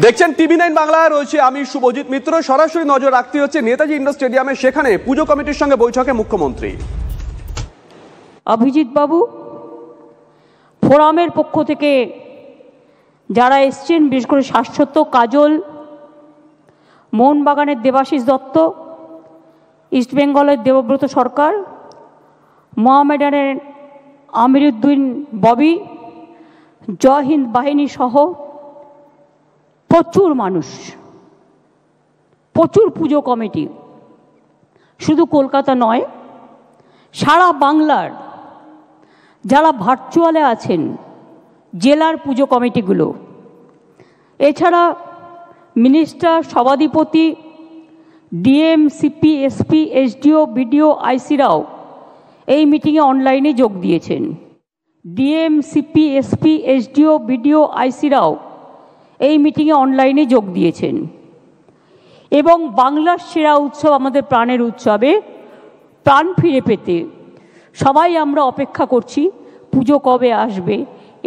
দেখছেন টিভি9 বাংলায় রয়েছে আমি শুভজিৎ মিত্র। সরাসরি নজর রাখতে হচ্ছে নেতাজি ইন্ডোর স্টেডিয়ামে, সেখানে পুজো কমিটির সঙ্গে বৈঠকে মুখ্যমন্ত্রী। অভিজিৎ বাবু, ফোরামের পক্ষ থেকে যারা এসছেন, বিশেষ করে শাশ্বত কাজল, মোহনবাগানের দেবাশিস দত্ত, ইস্টবেঙ্গলের দেবব্রত সরকার, মোহামেডানের আমিরুদ্দিন ববি, জয় হিন্দ বাহিনী সহ প্রচুর মানুষ, প্রচুর পুজো কমিটি, শুধু কলকাতা নয়, সারা বাংলার যারা ভার্চুয়ালে আছেন, জেলার পুজো কমিটিগুলো, এছাড়া মিনিস্টার, সভাধিপতি, DM, CP, SP, SDO, BDO, আইসিরাও এই মিটিংয়ে অনলাইনে যোগ দিয়েছেন। DM, CP, SP, SDO, BDO, আইসিরাও এই মিটিংয়ে অনলাইনে যোগ দিয়েছেন। এবং বাংলার সেরা উৎসব, আমাদের প্রাণের উৎসবে প্রাণ ফিরে পেতে সবাই আমরা অপেক্ষা করছি পুজো কবে আসবে,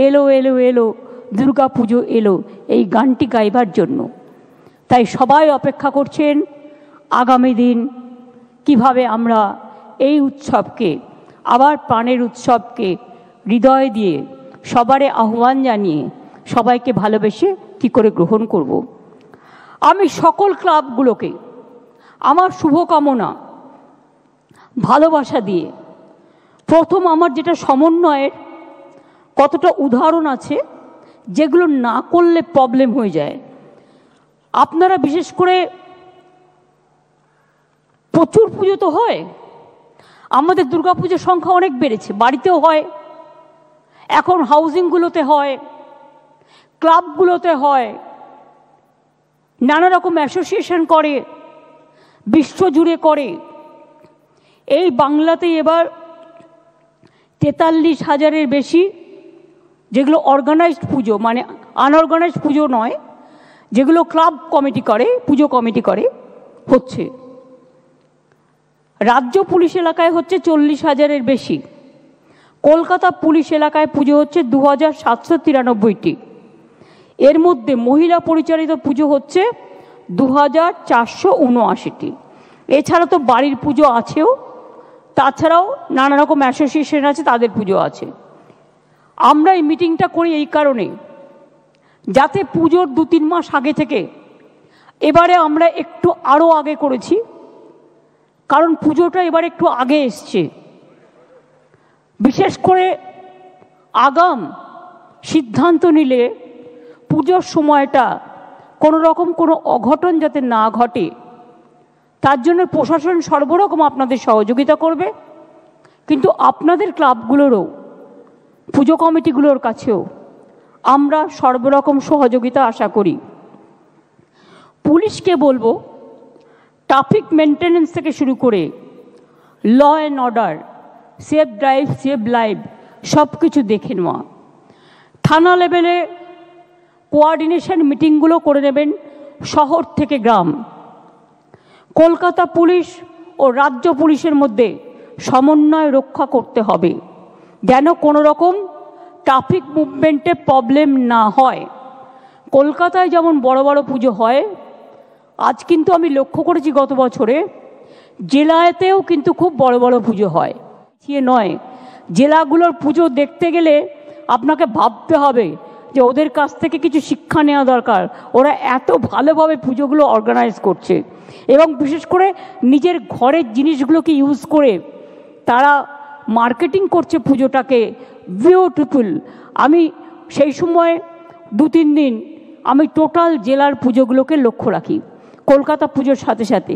এলো এলো এলো দুর্গা পুজো এলো, এই গানটি গাইবার জন্য। তাই সবাই অপেক্ষা করছেন আগামী দিন কিভাবে আমরা এই উৎসবকে, আবার প্রাণের উৎসবকে হৃদয় দিয়ে সবারে আহ্বান জানিয়ে সবাইকে ভালোবেসে কী করে গ্রহণ করব। আমি সকল ক্লাবগুলোকে আমার শুভকামনা, ভালোবাসা দিয়ে, প্রথম আমার যেটা সমন্বয়ের কতটা উদাহরণ আছে যেগুলো না করলে প্রবলেম হয়ে যায়। আপনারা বিশেষ করে প্রচুর পুজো তো হয়, আমাদের দুর্গাপুজোর সংখ্যা অনেক বেড়েছে, বাড়িতেও হয়, এখন হাউজিংগুলোতে হয়, ক্লাবগুলোতে হয়, নানা রকম অ্যাসোসিয়েশন করে, বিশ্বজুড়ে করে। এই বাংলাতেই এবার 43,000-এর বেশি যেগুলো অর্গানাইজড পুজো, মানে আনঅর্গানাইজড পুজো নয়, যেগুলো ক্লাব কমিটি করে, পুজো কমিটি করে, হচ্ছে। রাজ্য পুলিশ এলাকায় হচ্ছে 40,000-এর বেশি। কলকাতা পুলিশ এলাকায় পুজো হচ্ছে 2,793টি। এর মধ্যে মহিলা পরিচালিত পুজো হচ্ছে 2,479টি। এছাড়া তো বাড়ির পুজো আছেও, তাছাড়াও নানা রকম অ্যাসোসিয়েশন আছে, তাদের পুজো আছে। আমরা এই মিটিংটা করি এই কারণে, যাতে পুজোর 2-3 মাস আগে থেকে, এবারে আমরা একটু আরও আগে করেছি, কারণ পুজোটা এবার একটু আগে এসছে। বিশেষ করে আগাম সিদ্ধান্ত নিলে পুজোর সময়টা কোনো রকম কোনো অঘটন যাতে না ঘটে, তার জন্য প্রশাসন সর্বরকম আপনাদের সহযোগিতা করবে। কিন্তু আপনাদের ক্লাবগুলোরও, পুজো কমিটিগুলোর কাছেও আমরা সর্বরকম সহযোগিতা আশা করি। পুলিশকে বলবো ট্রাফিক মেনটেন্যান্স থেকে শুরু করে law and order, safe drive, save life সব কিছু দেখে নেওয়া। থানা লেভেলে কোঅর্ডিনেশন মিটিংগুলো করে নেবেন, শহর থেকে গ্রাম। কলকাতা পুলিশ ও রাজ্য পুলিশের মধ্যে সমন্বয় রক্ষা করতে হবে, যেন কোনো রকম ট্রাফিক মুভমেন্টে প্রবলেম না হয়। কলকাতায় যেমন বড় বড় পুজো হয়, আজ কিন্তু আমি লক্ষ্য করেছি গত বছরে জেলাতেও কিন্তু খুব বড় বড় পুজো হয়। নয়, জেলাগুলোর পুজো দেখতে গেলে আপনাকে ভাবতে হবে যে ওদের কাছ থেকে কিছু শিক্ষা নেওয়া দরকার। ওরা এত ভালোভাবে পুজোগুলো অর্গানাইজ করছে এবং বিশেষ করে নিজের ঘরের জিনিসগুলোকে ইউজ করে তারা মার্কেটিং করছে পুজোটাকে বিউটিফুল। আমি সেই সময় 2-3 দিন আমি টোটাল জেলার পুজোগুলোকে লক্ষ্য রাখি, কলকাতা পুজোর সাথে সাথে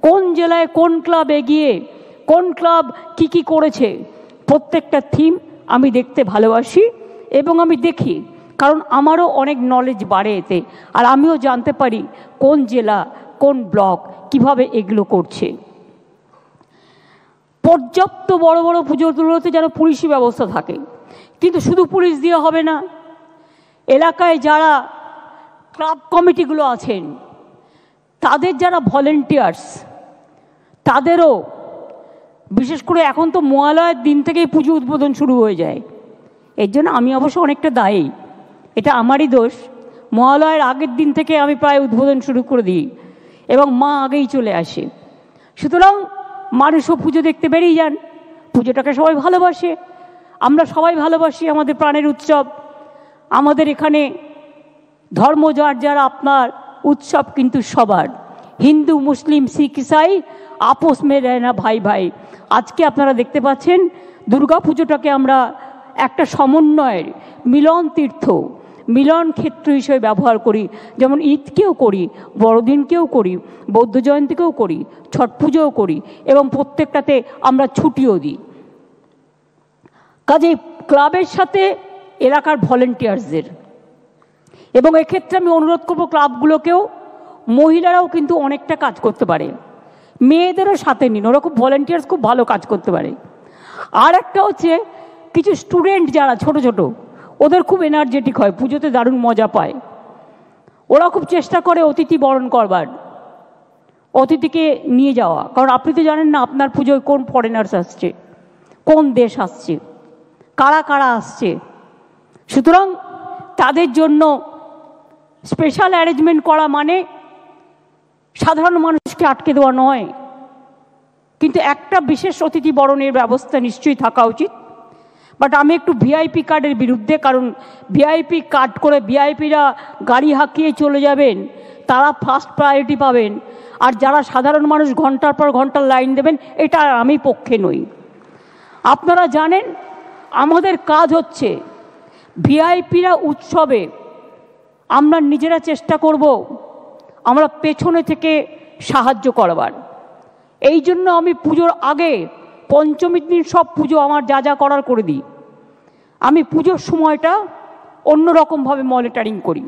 কোন জেলায় কোন ক্লাব এগিয়ে, কোন ক্লাব কি কি করেছে, প্রত্যেকটা থিম আমি দেখতে ভালোবাসি এবং আমি দেখি, কারণ আমারও অনেক নলেজ বাড়ে এতে, আর আমিও জানতে পারি কোন জেলা, কোন ব্লক কিভাবে এগুলো করছে। পর্যাপ্ত বড় বড় পুজোগুলোতে যেন পুলিশি ব্যবস্থা থাকে, কিন্তু শুধু পুলিশ দিয়ে হবে না। এলাকায় যারা ক্লাব কমিটিগুলো আছেন, তাদের যারা ভলেন্টিয়ার্স, তাদেরও, বিশেষ করে এখন তো মহালয়ার দিন থেকেই পুজো উদ্বোধন শুরু হয়ে যায়, এর জন্য আমি অবশ্য অনেকটা দায়ী, এটা আমারই দোষ। মহালয়ের আগের দিন থেকে আমি প্রায় উদ্বোধন শুরু করে দিই এবং মা আগেই চলে আসে। সুতরাং মানুষও পুজো দেখতে বেরিয়ে যান। পুজোটাকে সবাই ভালোবাসে, আমরা সবাই ভালোবাসি, আমাদের প্রাণের উৎসব। আমাদের এখানে ধর্ম যার যার আপনার, উৎসব কিন্তু সবার। হিন্দু, মুসলিম, শিখ, ইসাই আপোষ মে রয় না ভাই ভাই। আজকে আপনারা দেখতে পাচ্ছেন দুর্গা পুজোটাকে আমরা একটা সমন্বয়ের মিলন তীর্থ, মিলন ক্ষেত্র হিসেবে ব্যবহার করি। যেমন ঈদকেও করি, বড়দিনকেও করি, বৌদ্ধ জয়ন্তীকেও করি, ছট পুজোও করি এবং প্রত্যেকটাতে আমরা ছুটিও দিই। কাজে ক্লাবের সাথে এলাকার ভলেন্টিয়ার্সদের, এবং এক্ষেত্রে আমি অনুরোধ করব ক্লাবগুলোকেও, মহিলারাও কিন্তু অনেকটা কাজ করতে পারে, মেয়েদেরও সাথে নিন, ওরা খুব ভলেন্টিয়ার্স খুব ভালো কাজ করতে পারে। আর একটা হচ্ছে কিছু স্টুডেন্ট যারা ছোট ছোট, ওদের খুব এনার্জেটিক হয়, পুজোতে দারুণ মজা পায়। ওরা খুব চেষ্টা করে অতিথি বরণ করবার, অতিথিকে নিয়ে যাওয়া। কারণ আপনি তো জানেন না আপনার পুজোয় কোন ফরেনার্স আসছে, কোন দেশ আসছে, কারা কারা আসছে। সুতরাং তাদের জন্য স্পেশাল অ্যারেঞ্জমেন্ট করা মানে সাধারণ মানুষকে আটকে দেওয়া নয়, কিন্তু একটা বিশেষ অতিথি বরণের ব্যবস্থা নিশ্চয়ই থাকা উচিত। বাট আমি একটু ভিআইপি কার্ডের বিরুদ্ধে, কারণ ভিআইপি কার্ড করে ভিআইপিরা গাড়ি হাঁকিয়ে চলে যাবেন, তারা ফার্স্ট প্রায়োরিটি পাবেন, আর যারা সাধারণ মানুষ ঘন্টার পর ঘন্টার লাইন দেবেন, এটা আমি পক্ষে নই। আপনারা জানেন আমাদের কাজ হচ্ছে ভিআইপিরা উৎসবে আমরা নিজেরা চেষ্টা করব আমরা পেছনে থেকে সাহায্য করবার। এই জন্য আমি পুজোর আগে পঞ্চমীর দিন সব পুজো আমার যা যা করার করে দিই। আমি পুজোর সময়টা অন্যরকমভাবে মনিটরিং করি,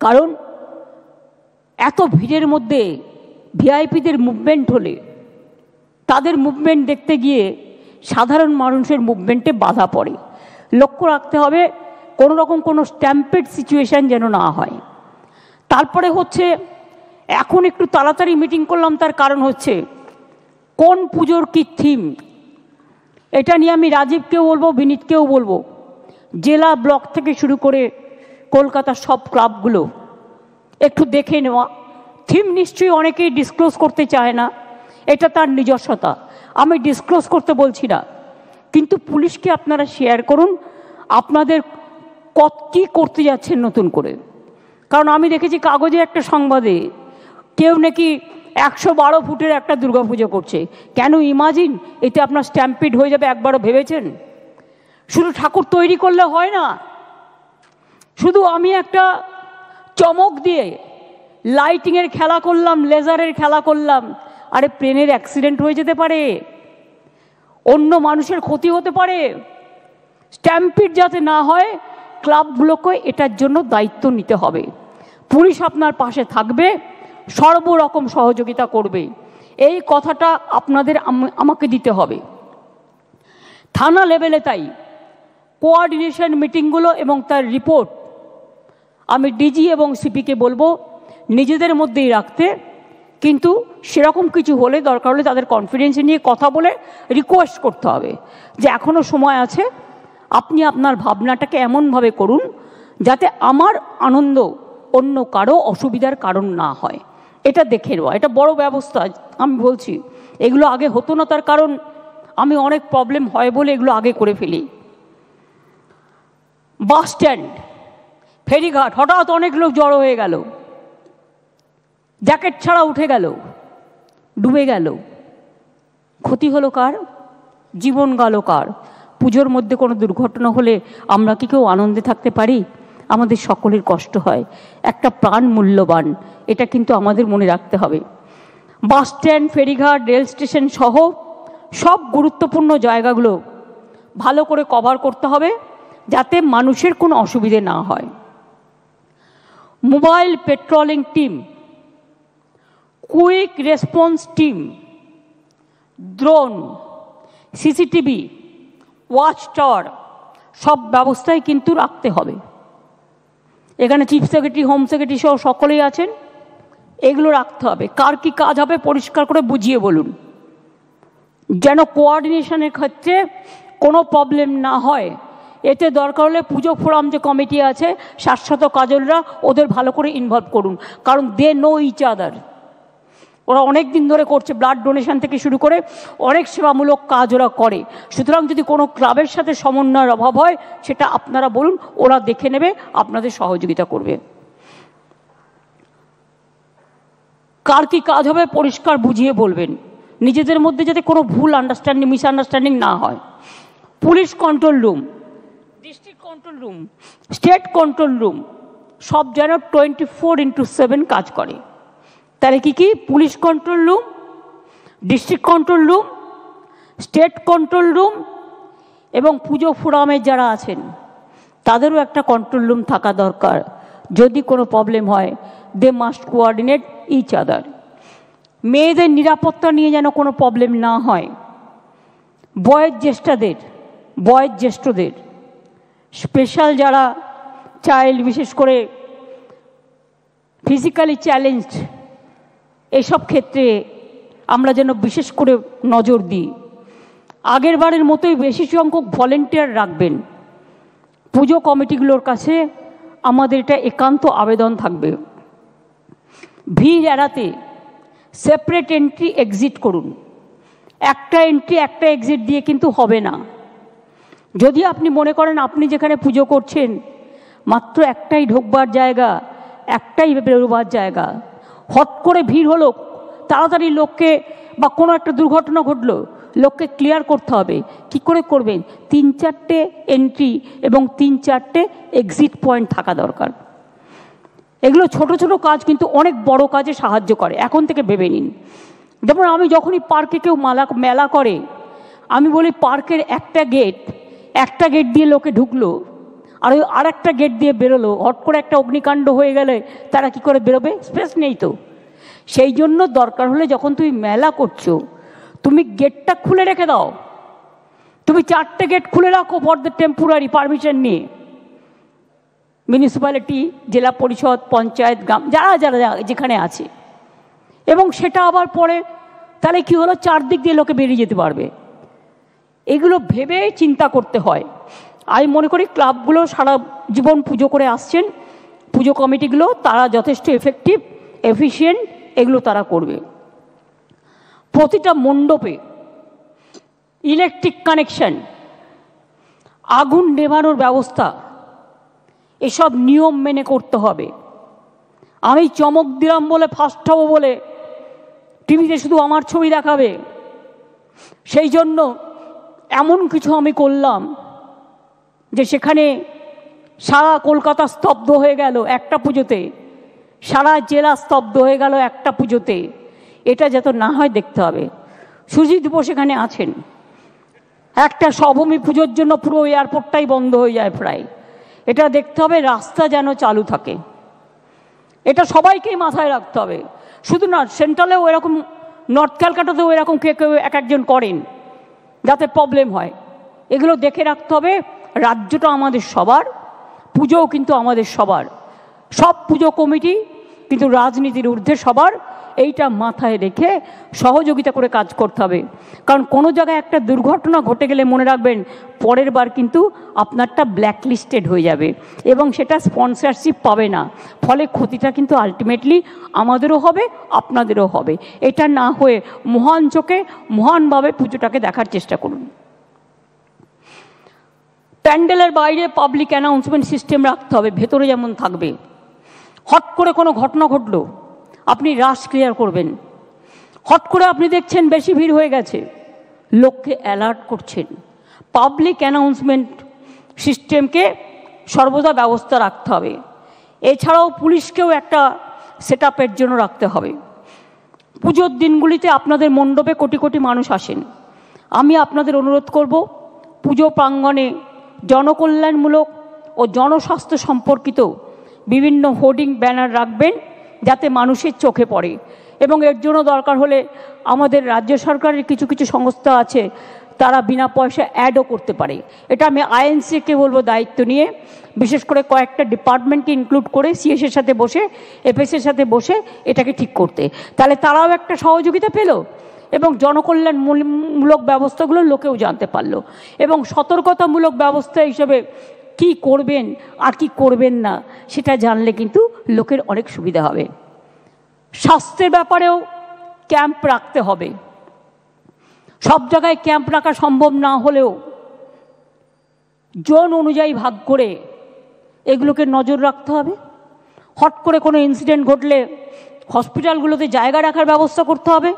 কারণ এত ভিড়ের মধ্যে ভিআইপিদের মুভমেন্ট হলে তাদের মুভমেন্ট দেখতে গিয়ে সাধারণ মানুষের মুভমেন্টে বাধা পড়ে। লক্ষ্য রাখতে হবে কোনো রকম কোনো স্ট্যাম্পেড সিচুয়েশান যেন না হয়। তারপরে হচ্ছে এখন একটু তাড়াতাড়ি মিটিং করলাম, তার কারণ হচ্ছে কোন পুজোর কী থিম, এটা নিয়ে আমি রাজীবকেও বলবো, বিনীতকেও বলবো, জেলা ব্লক থেকে শুরু করে কলকাতার সব ক্লাবগুলো একটু দেখে নেওয়া। থিম নিশ্চয়ই অনেকেই ডিসক্লোজ করতে চায় না, এটা তার নিজস্বতা, আমি ডিসক্লোজ করতে বলছি না, কিন্তু পুলিশকে আপনারা শেয়ার করুন আপনাদের কী করতে যাচ্ছেন নতুন করে। কারণ আমি দেখেছি কাগজে একটা সংবাদে কেউ নাকি 112 ফুটের একটা দুর্গাপুজো করছে। কেন? ইমাজিন এতে আপনার স্ট্যাম্পিড হয়ে যাবে, একবারও ভেবেছেন? শুধু ঠাকুর তৈরি করলে হয় না, শুধু আমি একটা চমক দিয়ে লাইটিংয়ের খেলা করলাম, লেজারের খেলা করলাম, আরে প্লেনের অ্যাক্সিডেন্ট হয়ে যেতে পারে, অন্য মানুষের ক্ষতি হতে পারে। স্ট্যাম্পিড যাতে না হয় ক্লাবগুলোকে এটার জন্য দায়িত্ব নিতে হবে। পুলিশ আপনার পাশে থাকবে, সর্বরকম সহযোগিতা করবে, এই কথাটা আপনাদের আমাকে দিতে হবে। থানা লেভেলে তাই কোঅর্ডিনেশন মিটিংগুলো এবং তার রিপোর্ট আমি ডিজি এবং সিপিকে বলবো নিজেদের মধ্যেই রাখতে, কিন্তু সেরকম কিছু হলে দরকার হলে তাদের কনফিডেন্স নিয়ে কথা বলে রিকোয়েস্ট করতে হবে যে এখনও সময় আছে, আপনি আপনার ভাবনাটাকে এমনভাবে করুন যাতে আমার আনন্দ অন্য কারো অসুবিধার কারণ না হয়। এটা দেখে নেওয়া, এটা বড় ব্যবস্থা। আমি বলছি এগুলো আগে হতো না, তার কারণ আমি অনেক প্রবলেম হয় বলে এগুলো আগে করে ফেলি। বাস স্ট্যান্ড, ফেরিঘাট, হঠাৎ অনেক লোক জড়ো হয়ে গেল, জ্যাকেট ছাড়া উঠে গেল, ডুবে গেল, ক্ষতি হলো কার? জীবন গেল কার? পুজোর মধ্যে কোনো দুর্ঘটনা হলে আমরা কি কেউ আনন্দে থাকতে পারি? আমাদের সকলের কষ্ট হয়, একটা প্রাণ মূল্যবান, এটা কিন্তু আমাদের মনে রাখতে হবে। বাস স্ট্যান্ড, ফেরিঘাট, রেল স্টেশন সহ সব গুরুত্বপূর্ণ জায়গাগুলো ভালো করে কভার করতে হবে যাতে মানুষের কোনো অসুবিধে না হয়। Mobile patrolling team, quick response team, drone, CCTV, watch tower, সব ব্যবস্থাই কিন্তু রাখতে হবে। এখানে চিফ সেক্রেটারি, হোম সেক্রেটারি সহ সকলেই আছেন, এগুলো রাখতে হবে। কার কি কাজ হবে পরিষ্কার করে বুঝিয়ে বলুন, যেন কোঅর্ডিনেশনের ক্ষেত্রে কোনো প্রবলেম না হয়, এতে দরকার হলে পুজো ফোরাম যে কমিটি আছে শাশ্বত কাজলরা ওদের ভালো করে ইনভলভ করুন, কারণ দে নো ইচ আদার। ওরা অনেক দিন ধরে করছে, ব্লাড ডোনেশন থেকে শুরু করে অনেক সেবামূলক কাজ ওরা করে। সুতরাং যদি কোনো ক্লাবের সাথে সমন্বয়ের অভাব হয় সেটা আপনারা বলুন, ওরা দেখে নেবে, আপনাদের সহযোগিতা করবে। কার কি কাজ হবে পরিষ্কার বুঝিয়ে বলবেন, নিজেদের মধ্যে যাতে কোনো ভুল আন্ডারস্ট্যান্ডিং মিসআন্ডারস্ট্যান্ডিং না হয়। Police control room, district control room, state control room সব যেন 24/7 কাজ করে। তাহলে কি কি? Police control room, district control room, state control room এবং পুজো ফোরামে যারা আছেন তাদেরও একটা কন্ট্রোল রুম থাকা দরকার। যদি কোনো প্রবলেম হয় they must coordinate each other. মেয়েদের নিরাপত্তা নিয়ে যেন কোনো প্রবলেম না হয়। বয়োজ্যেষ্ঠদের স্পেশাল যারা চাইল্ড, বিশেষ করে ফিজিক্যালি চ্যালেঞ্জড, এসব ক্ষেত্রে আমরা যেন বিশেষ করে নজর দিই। আগের বারের মতোই বেশি সংখ্যক ভলেন্টিয়ার রাখবেন। পুজো কমিটিগুলোর কাছে আমাদের এটা একান্ত আবেদন থাকবে। ভিড় এড়াতে সেপারেট এন্ট্রি এক্সিট করুন। একটা এন্ট্রি একটা এক্সিট দিয়ে কিন্তু হবে না। যদি আপনি মনে করেন আপনি যেখানে পুজো করছেন মাত্র একটাই ঢোকবার জায়গা, একটাই বেরোবার জায়গা, হট করে ভিড় হলো, তাড়াতাড়ি লোককে বা কোনো একটা দুর্ঘটনা ঘটলো, লোককে ক্লিয়ার করতে হবে। কি করে করবেন? 3-4টে এন্ট্রি এবং 3-4টে এক্সিট পয়েন্ট থাকা দরকার। এগুলো ছোট ছোট কাজ কিন্তু অনেক বড় কাজে সাহায্য করে, এখন থেকে ভেবে নিন। যেমন আমি যখনই পার্কে কেউ মেলা করে, আমি বলি পার্কের একটা গেট দিয়ে লোকে ঢুকলো আর ওই আর একটা গেট দিয়ে বেরোলো, হট করে একটা অগ্নিকাণ্ড হয়ে গেলে তারা কি করে বেরোবে? স্পেস নেই তো। সেই জন্য দরকার হলে যখন তুমি মেলা করছো তুমি গেটটা খুলে রেখে দাও। তুমি 4টে গেট খুলে রাখো ফর দ্য টেম্পোরারি পারমিশন নিয়ে। মিউনিসিপ্যালিটি, জেলা পরিষদ, পঞ্চায়েত, গ্রাম, যারা যারা যেখানে আছে, এবং সেটা আবার পরে তাহলে কি হলো, 4 দিক দিয়ে লোকে বেরিয়ে যেতে পারবে। এগুলো ভেবে চিন্তা করতে হয়। আমি মনে করি ক্লাবগুলো সারা জীবন পুজো করে আসছেন, পুজো কমিটিগুলো তারা যথেষ্ট এফেক্টিভ, এফিশিয়েন্ট, এগুলো তারা করবে। প্রতিটা মণ্ডপে ইলেকট্রিক কানেকশন, আগুন নেভানোর ব্যবস্থা, এসব নিয়ম মেনে করতে হবে। আমি চমক দিলাম বলে, ফার্স্ট হব বলে টিভিতে শুধু আমার ছবি দেখাবে, সেই জন্য এমন কিছু আমি করলাম যে সেখানে সারা কলকাতা স্তব্ধ হয়ে গেল একটা পুজোতে, সারা জেলা স্তব্ধ হয়ে গেল একটা পুজোতে। এটা যাতে না হয় দেখতে হবে। সুজিত বোস এখানে আছেন, একটা সভূমি পুজোর জন্য পুরো এয়ারপোর্টটাই বন্ধ হয়ে যায় প্রায়। এটা দেখতে হবে রাস্তা যেন চালু থাকে, এটা সবাইকেই মাথায় রাখতে হবে। শুধু না, সেন্ট্রালেও এরকম, নর্থ ক্যালকাটাতেও এরকম কেউ এক একজন করেন যাতে প্রবলেম হয়। এগুলো দেখে রাখতে হবে। রাজ্যটা আমাদের সবার, পুজোও কিন্তু আমাদের সবার। সব পুজো কমিটি কিন্তু রাজনীতির ঊর্ধ্বে সবার, এইটা মাথায় রেখে সহযোগিতা করে কাজ করতে হবে। কারণ কোনো জায়গায় একটা দুর্ঘটনা ঘটে গেলে মনে রাখবেন পরের বার কিন্তু আপনারটা ব্ল্যাকলিস্টেড হয়ে যাবে এবং সেটা স্পন্সরশিপ পাবে না। ফলে ক্ষতিটা কিন্তু আলটিমেটলি আমাদেরও হবে, আপনাদেরও হবে। এটা না হয়ে মহান চোখে মহানভাবে পুজোটাকে দেখার চেষ্টা করুন। প্যান্ডেলের বাইরে পাবলিক অ্যানাউন্সমেন্ট সিস্টেম রাখতে হবে, ভেতরে যেমন থাকবে। হট করে কোনো ঘটনা ঘটলো, আপনি রাশ ক্লিয়ার করবেন। হট করে আপনি দেখছেন বেশি ভিড় হয়ে গেছে, লোককে অ্যালার্ট করছেন। পাবলিক অ্যানাউন্সমেন্ট সিস্টেমকে সর্বদা ব্যবস্থা রাখতে হবে। এছাড়াও পুলিশকেও একটা সেটআপের জন্য রাখতে হবে। পুজোর দিনগুলিতে আপনাদের মণ্ডপে কোটি কোটি মানুষ আসেন। আমি আপনাদের অনুরোধ করব, পুজো প্রাঙ্গণে জনকল্যাণমূলক ও জনস্বাস্থ্য সম্পর্কিত বিভিন্ন হোর্ডিং ব্যানার রাখবেন যাতে মানুষের চোখে পড়ে। এবং এর জন্য দরকার হলে আমাদের রাজ্য সরকারের কিছু কিছু সংস্থা আছে, তারা বিনা পয়সা অ্যাডও করতে পারে। এটা আমি আইএনসিকে বলবো দায়িত্ব নিয়ে, বিশেষ করে কয়েকটা ডিপার্টমেন্টকে ইনক্লুড করে সিএসের সাথে বসে, এফএসের সাথে বসে এটাকে ঠিক করতে। তাহলে তারাও একটা সহযোগিতা পেল এবং জনকল্যাণমূলক ব্যবস্থাগুলো লোকেও জানতে পারলো, এবং সতর্কতামূলক ব্যবস্থা হিসেবে কি করবেন আর কি করবেন না সেটা জানলে কিন্তু লোকের অনেক সুবিধা হবে। স্বাস্থ্যের ব্যাপারেও ক্যাম্প রাখতে হবে। সব জায়গায় ক্যাম্প রাখা সম্ভব না হলেও জোন অনুযায়ী ভাগ করে এগুলোকে নজর রাখতে হবে। হট করে কোনো ইনসিডেন্ট ঘটলে হসপিটালগুলোতে জায়গা রাখার ব্যবস্থা করতে হবে।